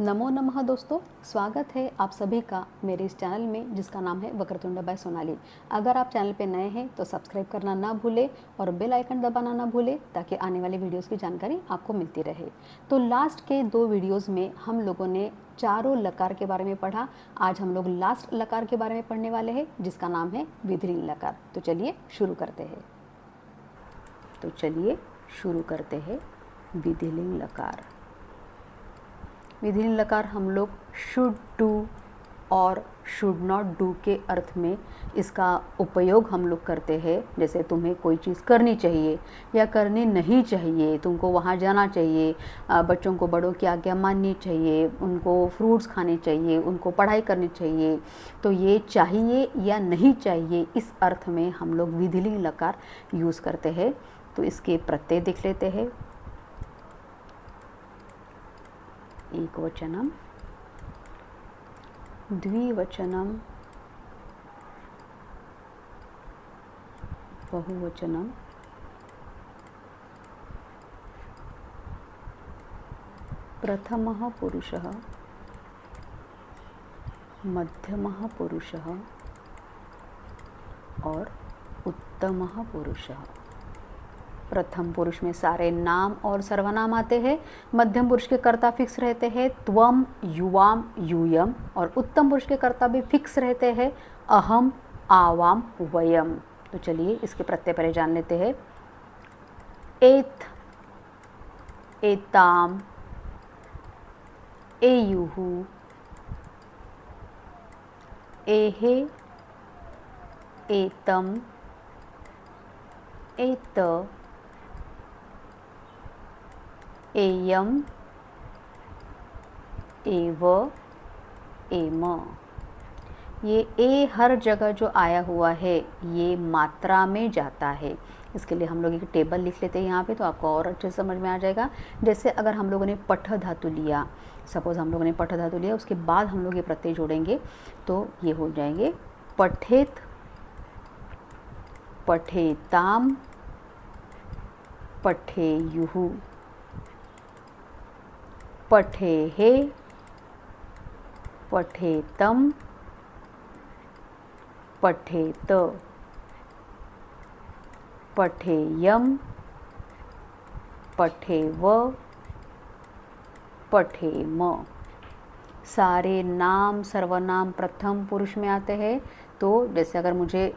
नमो नमः दोस्तों, स्वागत है आप सभी का मेरे इस चैनल में जिसका नाम है वक्रतुंड बाय सोनाली। अगर आप चैनल पे नए हैं तो सब्सक्राइब करना ना भूलें और बेल आइकन दबाना ना भूलें ताकि आने वाले वीडियोस की जानकारी आपको मिलती रहे। तो लास्ट के 2 वीडियोस में हम लोगों ने चारों लकार के बारे में पढ़ा। आज हम लोग लास्ट लकार के बारे में पढ़ने वाले हैं जिसका नाम है विधिलिंग लकार। तो चलिए शुरू करते हैं विधिलिंग लकार। विधिलिंग लकार हम लोग शुड डू और शुड नॉट डू के अर्थ में इसका उपयोग हम लोग करते हैं। जैसे तुम्हें कोई चीज़ करनी चाहिए या करनी नहीं चाहिए, तुमको वहाँ जाना चाहिए, बच्चों को बड़ों की आज्ञा माननी चाहिए, उनको फ्रूट्स खाने चाहिए, उनको पढ़ाई करनी चाहिए। तो ये चाहिए या नहीं चाहिए इस अर्थ में हम लोग विधिलिंग लकार यूज़ करते हैं। तो इसके प्रत्यय देख लेते हैं। एकवचनम, द्विवचनम, बहुवचनम, प्रथमः पुरुषः, मध्यमः पुरुषः और उत्तमः पुरुषः। प्रथम पुरुष में सारे नाम और सर्वनाम आते हैं। मध्यम पुरुष के कर्ता फिक्स रहते हैं त्वम, युवाम, यूयम, और उत्तम पुरुष के कर्ता भी फिक्स रहते हैं अहम, आवाम, वयम। तो चलिए इसके प्रत्यय पहले जान लेते हैं। एत, एताम, एयुहु, एहे, एतम, एत, एयम, एव, एम। ये ए हर जगह जो आया हुआ है ये मात्रा में जाता है। इसके लिए हम लोग एक टेबल लिख लेते हैं यहाँ पे, तो आपको और अच्छे से समझ में आ जाएगा। जैसे अगर हम लोगों ने पठ धातु लिया, सपोज़ हम लोगों ने पठ धातु लिया, उसके बाद हम लोग ये प्रत्यय जोड़ेंगे तो ये हो जाएंगे पठेत, पठेताम, पठेयुहु, पठेहे, पठेतम, पठेत, पठेयम, पठेव, पठेम। सारे नाम सर्वनाम प्रथम पुरुष में आते हैं। तो जैसे अगर मुझे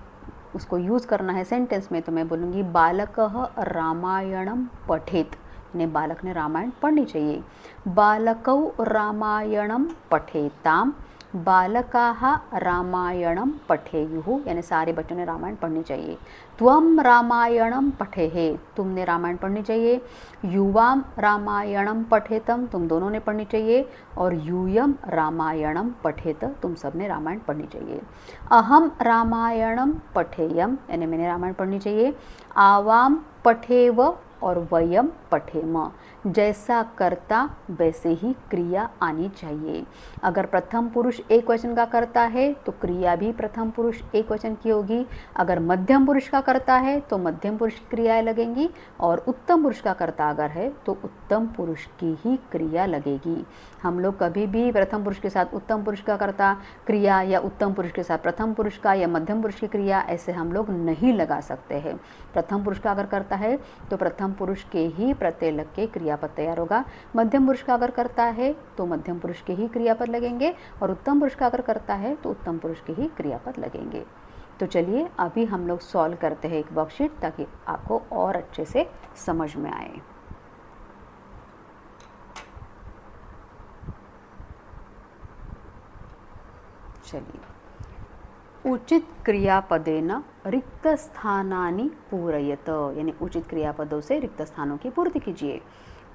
उसको यूज़ करना है सेंटेंस में तो मैं बोलूँगी बालकः रामायणम पठेत, यानी बालक ने रामायण पढ़नी चाहिए। बालकौ रामायणम पठेताम, बालकाः रामायणम पठेयुः, यानी सारे बच्चों ने रामायण पढ़नी चाहिए। त्वम रामायणम पठेहे, तुमने रामायण पढ़नी चाहिए। युवाम रामायणम पठेतम, तुम दोनों ने पढ़नी चाहिए। और यूयम रामायणम पठेत, तुम सब ने रामायण पढ़नी चाहिए। अहम रामायणम पठेयम, यानी मैंने रामायण पढ़नी चाहिए। आवाम पठेव और वयम पठेम, जैसा कर्ता वैसे ही क्रिया आनी चाहिए। अगर प्रथम पुरुष एक वचन का करता है तो क्रिया भी प्रथम पुरुष एक वचन की होगी। अगर मध्यम पुरुष का करता है तो मध्यम पुरुष की क्रियाएं लगेंगी, और उत्तम पुरुष का कर्ता अगर है तो उत्तम पुरुष की ही क्रिया लगेगी। हम लोग कभी भी प्रथम पुरुष के साथ उत्तम पुरुष का कर्ता क्रिया या उत्तम पुरुष के साथ प्रथम पुरुष का या मध्यम पुरुष की क्रिया ऐसे हम लोग नहीं लगा सकते हैं। प्रथम पुरुष का अगर करता है तो प्रथम पुरुष के ही प्रत्यय लग के क्रियापद तैयार होगा। मध्यम पुरुष का अगर करता है तो मध्यम पुरुष के ही क्रियापद लगेंगे, और उत्तम पुरुष का अगर करता है तो उत्तम पुरुष के ही क्रियापद लगेंगे। तो चलिए अभी हम लोग सॉल्व करते हैं एक वर्कशीट ताकि आपको और अच्छे से समझ में आए। चलिए, उचित क्रियापदेन रिक्त स्थानानि पूरयत, यानी उचित क्रियापदों से रिक्त स्थानों की पूर्ति कीजिए।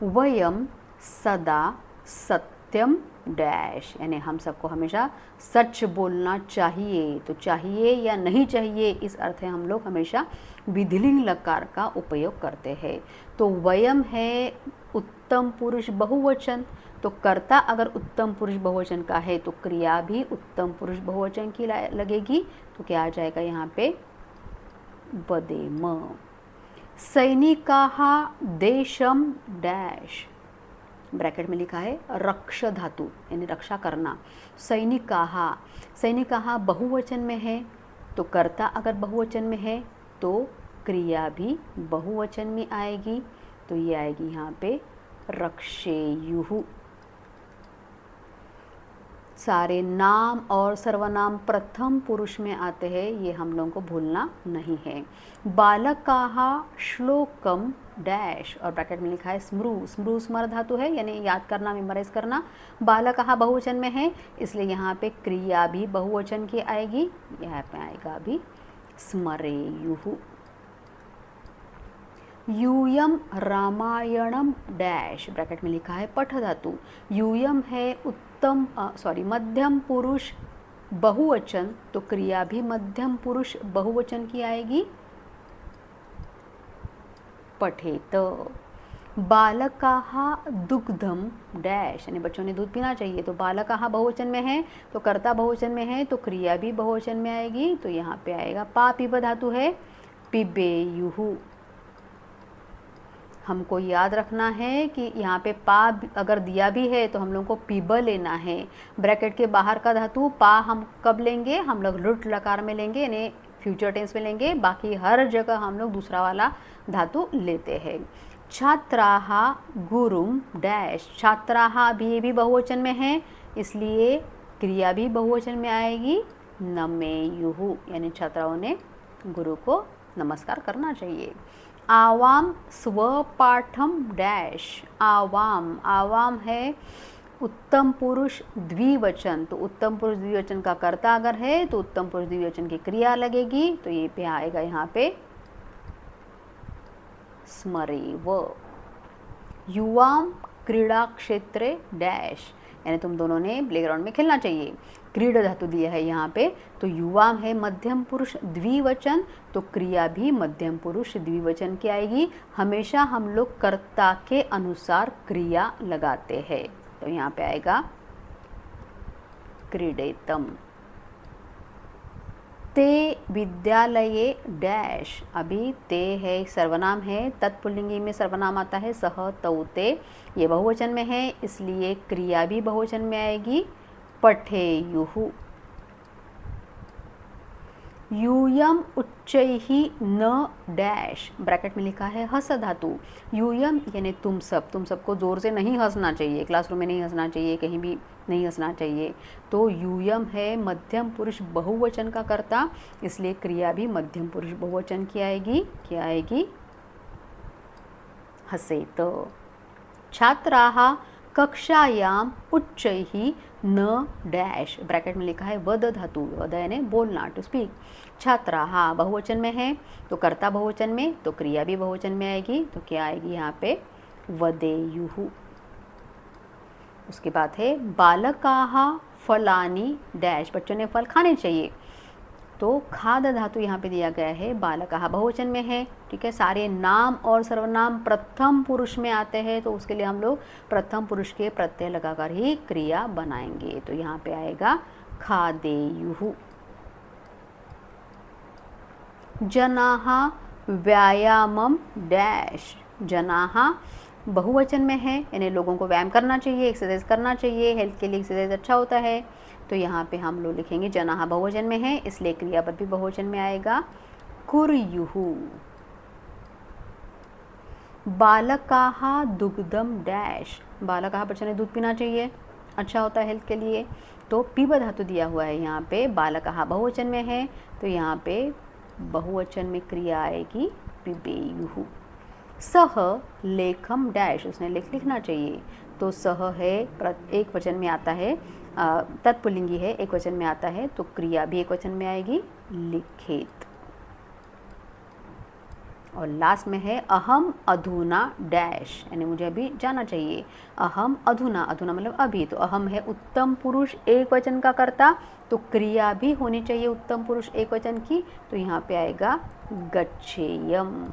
वयम सदा सत्यम डैश, यानी हम सबको हमेशा सच बोलना चाहिए। तो चाहिए या नहीं चाहिए इस अर्थ में हम लोग हमेशा विधिलिंग लकार का उपयोग करते हैं। तो वयम है उत्तम पुरुष बहुवचन, तो कर्ता अगर उत्तम पुरुष बहुवचन का है तो क्रिया भी उत्तम पुरुष बहुवचन की लगेगी। तो क्या आ जाएगा यहाँ पे, वदेम। सैनिकाः देशम डैश, ब्रैकेट में लिखा है रक्ष धातु यानी रक्षा करना। सैनिकाः, सैनिकाः बहुवचन में है तो कर्ता अगर बहुवचन में है तो क्रिया भी बहुवचन में आएगी। तो ये आएगी यहाँ पे रक्षेयुः। सारे नाम और सर्वनाम प्रथम पुरुष में आते हैं, ये हम लोगों को भूलना नहीं है। बालकाः श्लोकम डैश, और ब्रैकेट में लिखा है स्मृ, स्मृ स्मर धातु है यानी याद करना, मेमोराइज करना। बालकाः बहुवचन में है इसलिए यहाँ पे क्रिया भी बहुवचन की आएगी, यहाँ पे आएगा अभी स्मरेयुः। यूयम रामायणम डैश, ब्रैकेट में लिखा है पठ धातु। यूयम है मध्यम पुरुष बहुवचन, तो क्रिया भी मध्यम पुरुष बहुवचन की आएगी, पठेत। बालकाः दुग्धम डैश, यानी बच्चों ने दूध पीना चाहिए, तो बालकाः बहुवचन में है तो कर्ता बहुवचन में है तो क्रिया भी बहुवचन में आएगी। तो यहाँ पे आएगा पा पिब धातु है, पिबेयुः। हमको याद रखना है कि यहाँ पे पा अगर दिया भी है तो हम लोग को पिब लेना है। ब्रैकेट के बाहर का धातु पा हम कब लेंगे, हम लोग लुट लकार में लेंगे यानी फ्यूचर टेंस में लेंगे, बाकी हर जगह हम लोग दूसरा वाला धातु लेते हैं। छात्राः गुरुम डैश, छात्राः भी बहुवचन में है इसलिए क्रिया भी बहुवचन में आएगी, नमेयुः, यानी छात्राओं ने गुरु को नमस्कार करना चाहिए। आवाम स्वपाठम डैश, आवाम, आवाम है उत्तम पुरुष द्विवचन, तो उत्तम पुरुष द्विवचन का कर्ता अगर है तो उत्तम पुरुष द्विवचन की क्रिया लगेगी, तो ये पे आएगा यहाँ पे स्मरेव। युवाम क्रीड़ा क्षेत्रे डैश, यानी तुम दोनों ने प्लेग्राउंड में खेलना चाहिए। क्रीड धातु दिया है यहाँ पे, तो युवाम है मध्यम पुरुष द्विवचन, तो क्रिया भी मध्यम पुरुष द्विवचन की आएगी। हमेशा हम लोग कर्ता के अनुसार क्रिया लगाते हैं, तो यहाँ पे आएगा क्रीडेतम। ते विद्यालये डैश, अभी ते है सर्वनाम है, तत्पुल्लिंगी में सर्वनाम आता है सह तौ ते, ये बहुवचन में है इसलिए क्रिया भी बहुवचन में आएगी, पठेयुः। यूयम उच्चैः न डैश, ब्रैकेट में लिखा है हस धातु। यूयम यानी तुम सब, तुम सबको ज़ोर से नहीं हंसना चाहिए, क्लासरूम में नहीं हंसना चाहिए, कहीं भी नहीं हंसना चाहिए। तो यूयम है मध्यम पुरुष बहुवचन का कर्ता, इसलिए क्रिया भी मध्यम पुरुष बहुवचन की आएगी, क्या आएगी, हसेत। छात्राः कक्षायाम उच्चैः न डैश, ब्रैकेट में लिखा है वद धातु, वद यानी बोलना, टू स्पीक। छात्राः बहुवचन में है तो कर्ता बहुवचन में, तो क्रिया भी बहुवचन में आएगी, तो क्या आएगी यहाँ पे वदेयुः। उसके बाद है बालकाः फलानि डैश, बच्चों ने फल खाने चाहिए, तो खाद धातु यहाँ पे दिया गया है, बालकाः बहुवचन में है, ठीक है। सारे नाम और सर्वनाम प्रथम पुरुष में आते हैं, तो उसके लिए हम लोग प्रथम पुरुष के प्रत्यय लगाकर ही क्रिया बनाएंगे, तो यहाँ पे आएगा खादेयुः। जनाः व्यायामम डैश, जनाः बहुवचन में है यानी लोगों को व्यायाम करना चाहिए, एक्सरसाइज करना चाहिए, हेल्थ के लिए एक्सरसाइज अच्छा होता है, तो यहाँ पे हम लोग लिखेंगे जनाः बहुवचन में है इसलिए क्रियापद भी बहुवचन में आएगा, कुर्युः। बालकाः दुग्धम डैश, बालकाः बच्चों ने दूध पीना चाहिए, अच्छा होता है हेल्थ के लिए, तो पिब धातु दिया हुआ है यहाँ पे, बालकाः बहुवचन में है तो यहाँ पे बहुवचन में क्रिया आएगी पिबेयुः। सह लेखम डैश, उसने लेख लिखना चाहिए, तो सह है एक वचन में आता है, तत्पुल्लिंगी है, एक वचन में आता है, तो क्रिया भी एक वचन में आएगी, लिखित। और लास्ट में है अहम अधुना डैश, यानी मुझे अभी जाना चाहिए। अहम अधुना, अधुना मतलब अभी, तो अहम है उत्तम पुरुष एक वचन का कर्ता, तो क्रिया भी होनी चाहिए उत्तम पुरुष एक वचन की, तो यहाँ पे आएगा गच्छेयम।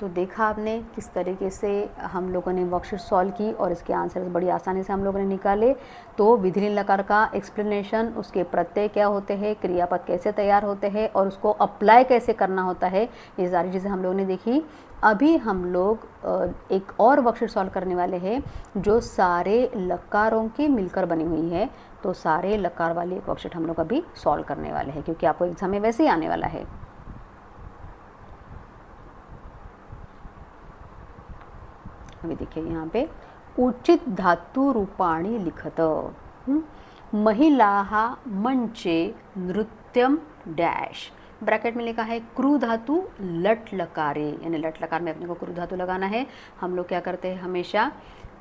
तो देखा आपने किस तरीके से हम लोगों ने वर्कशीट सॉल्व की और इसके आंसर्स बड़ी आसानी से हम लोगों ने निकाले। तो विधिलिंग लकार का एक्सप्लेनेशन, उसके प्रत्यय क्या होते हैं, क्रियापद कैसे तैयार होते हैं और उसको अप्लाई कैसे करना होता है, ये सारी चीज़ें हम लोगों ने देखी। अभी हम लोग एक और वर्कशीट सॉल्व करने वाले हैं जो सारे लकारों की मिलकर बनी हुई है। तो सारे लकार वाली एक वर्कशीट हम लोग अभी सॉल्व करने वाले हैं, क्योंकि आपको एग्जाम में वैसे ही आने वाला है। अभी देखिए यहाँ पे उचित धातु रूपाणी लिखत। महिलाः मंचे नृत्यम डैश, ब्रैकेट में लिखा है क्रू धातु लट लकारे, यानी लट लकार में अपने को क्रू धातु लगाना है। हम लोग क्या करते हैं हमेशा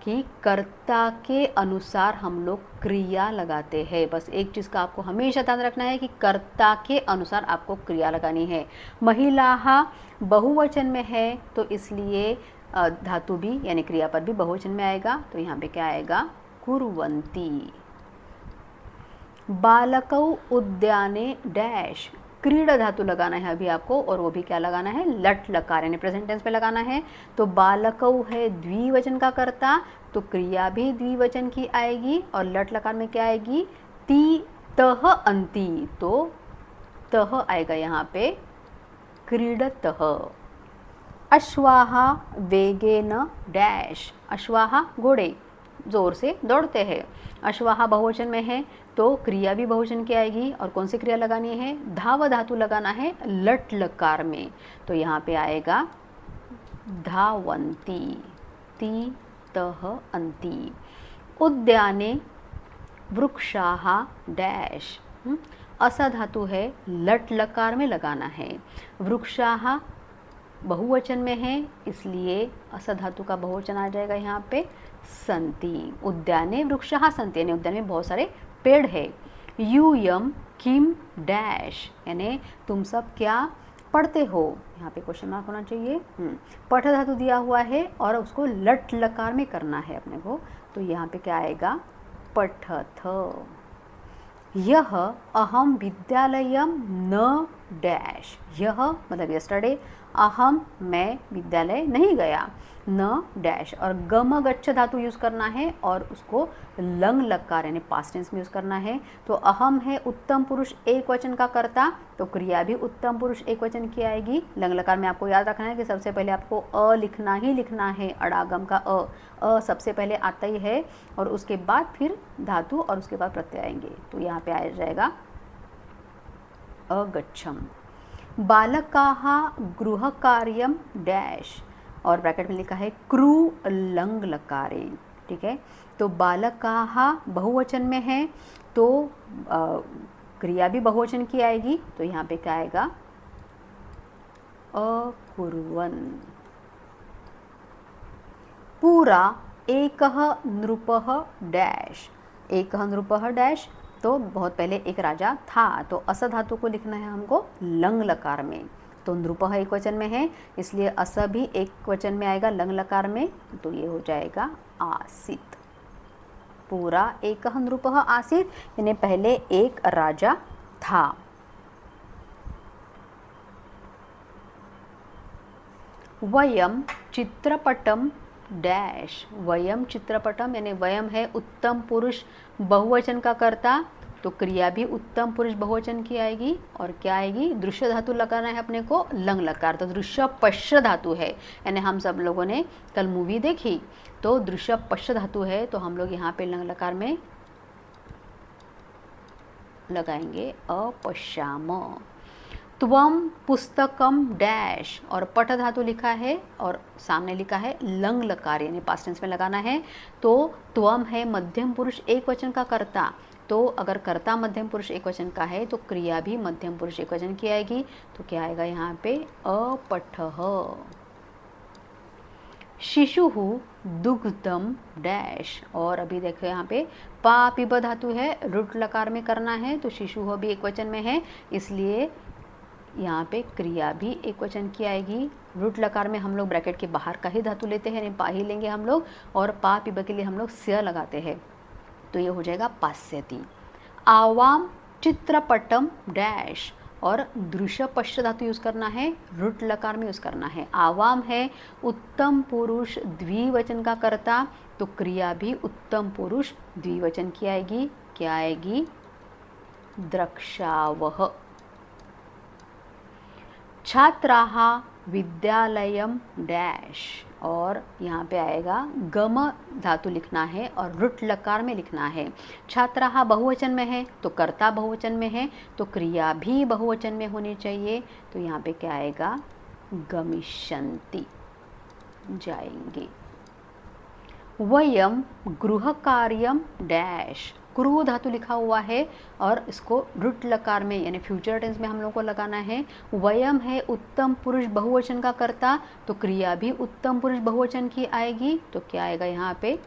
कि कर्ता के अनुसार हम लोग क्रिया लगाते हैं। बस एक चीज़ का आपको हमेशा ध्यान रखना है कि कर्ता के अनुसार आपको क्रिया लगानी है। महिलाः बहुवचन में है तो इसलिए धातु भी यानी क्रियापद भी बहुवचन में आएगा। तो यहाँ पे क्या आएगा, कुर्वन्ति। बालकौ उद्याने डैश, क्रीड़ा धातु लगाना है अभी आपको, और वो भी क्या लगाना है, लट लकार यानी प्रेजेंट टेंस पे लगाना है। तो बालकौ है द्विवचन का कर्ता, तो क्रिया भी द्विवचन की आएगी और लट लकार में क्या आएगी, ती तह अंति, तो तह आएगा यहाँ पे क्रीडतः। अश्वाः वेगेन डैश, अश्वाः घोड़े जोर से दौड़ते हैं। अश्वाः बहुवचन में है तो क्रिया भी बहुवचन की आएगी, और कौन सी क्रिया लगानी है, धाव धातु लगाना है लट लकार में। तो यहाँ पे आएगा धावन्ति, ती तह अंति। उद्याने वृक्षाः डैश, असा धातु है लट लकार में लगाना है। वृक्षाः बहुवचन में है इसलिए असा धातु का बहुवचन आ जाएगा यहाँ पे संति। उद्याने वृक्षाः संति, यानी उद्यान में बहुत सारे पेड़ है। यूयम किम डैश, यानी तुम सब क्या पढ़ते हो, यहाँ पे क्वेश्चन मार्क होना चाहिए। पठ धातु दिया हुआ है और उसको लट लकार में करना है अपने को, तो यहाँ पे क्या आएगा, पठथ। यह अहम विद्यालयम न डैश, यह मतलब यस्टरडे, अहम मैं विद्यालय नहीं गया, न डैश, और गम गच्छ धातु यूज़ करना है और उसको लंग लकार यानी पास्ट टेंस में यूज़ करना है। तो अहम है उत्तम पुरुष एक वचन का कर्ता, तो क्रिया भी उत्तम पुरुष एक वचन की आएगी। लंग लकार में आपको याद रखना है कि सबसे पहले आपको अ लिखना ही लिखना है, अड़ागम का अ सबसे पहले आता ही है, और उसके बाद फिर धातु और उसके बाद प्रत्यय आएंगे। तो यहाँ पे आ जाएगा अगच्छम। बालकाः गृहकार्यम डैश, और ब्रैकेट में लिखा है क्रू लंग लकारे, ठीक है। तो बालकाः बहुवचन में है तो क्रिया भी बहुवचन की आएगी, तो यहाँ पे क्या आएगा, अकुर्वन्। पूरा एकः नृपः डैश, एकः नृपः डैश, तो बहुत पहले एक राजा था, तो अस धातु को लिखना है हमको लंग लकार में। तो नृपः एक वचन में है इसलिए अस भी एक वचन में आएगा लंग लकार में, तो ये हो जाएगा आसीत। पूरा एकः नृपः आसीत, यानी पहले एक राजा था। वयम चित्रपटम डैश, वयम चित्रपटम, यानी वयम है उत्तम पुरुष बहुवचन का कर्ता, तो क्रिया भी उत्तम पुरुष बहुवचन की आएगी, और क्या आएगी, दृश्य धातु लगाना है अपने को लंग लकार। तो दृश्य पश्य धातु है, यानी हम सब लोगों ने कल मूवी देखी तो दृश्य पश्य धातु है, तो हम लोग यहाँ पे लंग लकार में लगाएंगे अपश्याम। त्वम पुस्तकम डैश, और पठ धातु लिखा है और सामने लिखा है लंग लकार यानी पास्ट टेंस में लगाना है। तो त्वम है मध्यम पुरुष एक वचन का कर्ता, तो अगर कर्ता मध्यम पुरुष एक वचन का है तो क्रिया भी मध्यम पुरुष एक वचन की आएगी, तो क्या आएगा यहाँ पे अपठः। शिशुः दुग्धम डैश, और अभी देखो यहाँ पे पा पिब धातु है रुट लकार में करना है, तो शिशुः भी एक वचन में है इसलिए यहाँ पे क्रिया भी एक वचन की आएगी। रुट लकार में हम लोग ब्रैकेट के बाहर का ही धातु लेते हैं, यानी पा ही लेंगे हम लोग, और पा पिब के लिए हम लोग स्य लगाते हैं, तो ये हो जाएगा पास्यति। आवाम चित्रपटम डैश, और दृश्य पश्च धातु यूज़ करना है, रुट लकार में यूज़ करना है। आवाम है उत्तम पुरुष द्विवचन का कर्ता, तो क्रिया भी उत्तम पुरुष द्विवचन की आएगी। क्या आएगी? द्रक्ष्यावः। छात्राः विद्यालयम डैश, और यहाँ पे आएगा गम धातु लिखना है और रुट लकार में लिखना है। छात्राः बहुवचन में है तो कर्ता बहुवचन में है, तो क्रिया भी बहुवचन में होनी चाहिए। तो यहाँ पे क्या आएगा? गमिष्यन्ति, जाएंगे। वयम गृह कार्यम डैश, क्रू धातु लिखा हुआ है और इसको रुट लकार में यानी फ्यूचर टेंस में हम लोग को लगाना है। वयम है उत्तम पुरुष बहुवचन का कर्ता, तो क्रिया भी उत्तम पुरुष बहुवचन की आएगी। तो क्या आएगा यहाँ पे?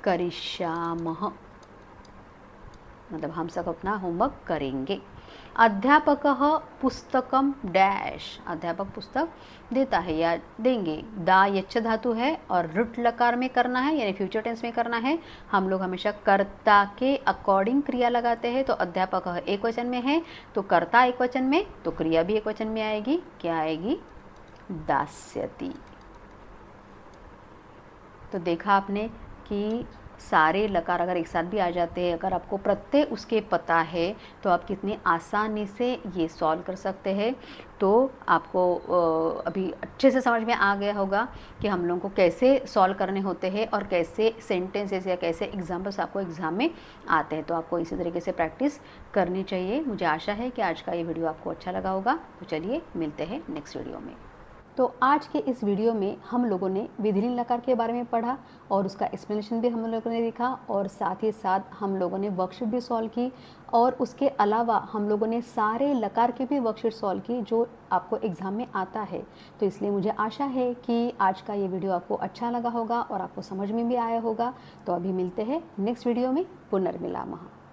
करिष्यामः, मतलब हम सब अपना होमवर्क करेंगे। अध्यापकः पुस्तकम डैश, अध्यापक पुस्तक देता है या देंगे। दा यच्च धातु है और रुट लकार में करना है यानी फ्यूचर टेंस में करना है। हम लोग हमेशा कर्ता के अकॉर्डिंग क्रिया लगाते हैं। तो अध्यापक एक वचन में है तो कर्ता एक वचन में, तो क्रिया भी एक वचन में आएगी। क्या आएगी? दास्यति। तो देखा आपने कि सारे लकार अगर एक साथ भी आ जाते हैं, अगर आपको प्रत्यय उसके पता है तो आप कितनी आसानी से ये सॉल्व कर सकते हैं। तो आपको अभी अच्छे से समझ में आ गया होगा कि हम लोगों को कैसे सॉल्व करने होते हैं और कैसे सेंटेंसेस या कैसे एग्जाम्पल्स आपको एग्ज़ाम में आते हैं। तो आपको इसी तरीके से प्रैक्टिस करनी चाहिए। मुझे आशा है कि आज का ये वीडियो आपको अच्छा लगा होगा। तो चलिए मिलते हैं नेक्स्ट वीडियो में। तो आज के इस वीडियो में हम लोगों ने विधिलिंग लकार के बारे में पढ़ा और उसका एक्सप्लेनेशन भी हम लोगों ने देखा, और साथ ही साथ हम लोगों ने वर्कशीट भी सॉल्व की, और उसके अलावा हम लोगों ने सारे लकार की भी वर्कशीट सॉल्व की जो आपको एग्ज़ाम में आता है। तो इसलिए मुझे आशा है कि आज का ये वीडियो आपको अच्छा लगा होगा और आपको समझ में भी आया होगा। तो अभी मिलते हैं नेक्स्ट वीडियो में। पुनर्मिलामः।